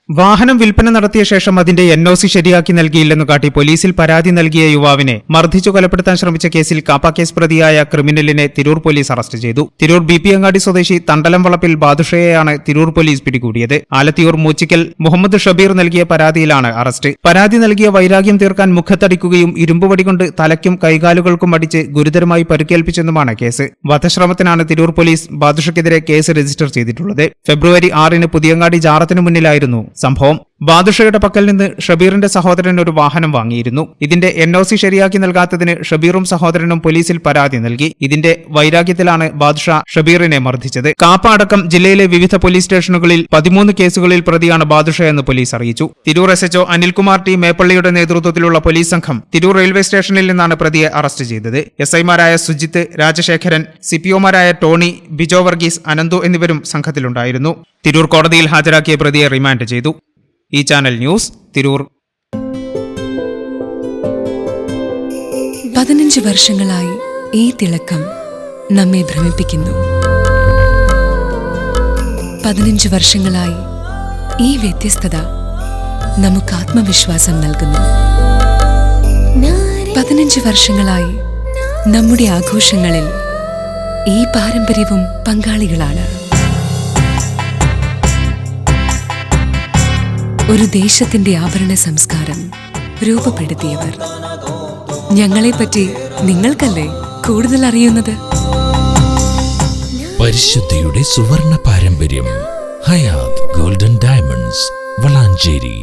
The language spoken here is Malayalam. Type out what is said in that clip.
വാഹനം വിൽപ്പന നടത്തിയ ശേഷം അതിന്റെ NOC ശരിയാക്കി നൽകിയില്ലെന്നു കാട്ടി പോലീസിൽ പരാതി നൽകിയ യുവാവിനെ മർദ്ദിച്ചു കൊലപ്പെടുത്താൻ ശ്രമിച്ച കേസിൽ കാപ്പ കേസ് പ്രതിയായ ക്രിമിനലിനെ തിരൂർ പോലീസ് അറസ്റ്റ് ചെയ്തു. തിരൂർ BP അങ്ങാടി സ്വദേശി തണ്ടലം വളപ്പിൽ ബാദുഷയെയാണ് തിരൂർ പോലീസ് പിടികൂടിയത്. ആലത്തിയൂർ മൂച്ചിക്കൽ മുഹമ്മദ് ഷബീർ നൽകിയ പരാതിയിലാണ് അറസ്റ്റ്. പരാതി നൽകിയ വൈരാഗ്യം തീർക്കാൻ മുഖത്തടിക്കുകയും ഇരുമ്പുവടി കൊണ്ട് തലയ്ക്കും കൈകാലുകൾക്കും അടിച്ച് ഗുരുതരമായി പരിക്കേൽപ്പിച്ചെന്നുമാണ് കേസ്. വധശ്രമത്തിനാണ് തിരൂർ പോലീസ് ബാദുഷയ്ക്കെതിരെ കേസ് രജിസ്റ്റർ ചെയ്തിട്ടുള്ളത്. ഫെബ്രുവരി 6-ന് പുതിയങ്ങാടി ജാറത്തിനു മുന്നിലായിരുന്നു സംഭവം. ബാദുഷയുടെ പക്കൽ നിന്ന് ഷബീറിന്റെ സഹോദരൻ ഒരു വാഹനം വാങ്ങിയിരുന്നു. ഇതിന്റെ NOC ശരിയാക്കി നൽകാത്തതിന് ഷബീറും സഹോദരനും പോലീസിൽ പരാതി നൽകി. ഇതിന്റെ വൈരാഗ്യത്തിലാണ് ബാദുഷ ഷബീറിനെ മർദ്ദിച്ചത്. കാപ്പ അടക്കം ജില്ലയിലെ വിവിധ പോലീസ് സ്റ്റേഷനുകളിൽ 13 കേസുകളിൽ പ്രതിയാണ് ബാദുഷ എന്ന് പോലീസ് അറിയിച്ചു. തിരൂർ SHO അനിൽകുമാർ T മേപ്പള്ളിയുടെ നേതൃത്വത്തിലുള്ള പോലീസ് സംഘം തിരൂർ റെയിൽവേ സ്റ്റേഷനിൽ നിന്നാണ് പ്രതിയെ അറസ്റ്റ് ചെയ്തത്. SI-മാരായ സുജിത്ത്, രാജശേഖരൻ, CPO-മാരായ ടോണി, ബിജോ വർഗീസ്, അനന്തു എന്നിവരും സംഘത്തിലുണ്ടായിരുന്നു. തിരൂർ കോടതിയിൽ ഹാജരാക്കിയ പ്രതിയെ റിമാൻഡ് ചെയ്തു. ഈ ചാനൽ ന്യൂസ്, തിരൂർ. 15 വർഷങ്ങളായി ഈ തിളക്കം നമ്മെ ഭ്രമിപ്പിക്കുന്നു. 15 വർഷങ്ങളായി ഈ വ്യത്യസ്തത നമുക്ക് ആത്മവിശ്വാസം നൽകുന്നു. 15 വർഷങ്ങളായി നമ്മുടെ ആഘോഷങ്ങളിൽ ഈ പാരമ്പര്യവും പങ്കാളികളാണ്. ഒരു ദേശത്തിന്റെ ആഭരണ സംസ്കാരം രൂപപ്പെടുത്തിയവർ. ഞങ്ങളെപ്പറ്റി നിങ്ങൾക്കല്ലേ കൂടുതൽ അറിയുന്നത്? പരിശുദ്ധിയുടെ സുവർണ പാരമ്പര്യം. Hayath golden diamonds, Valanchery.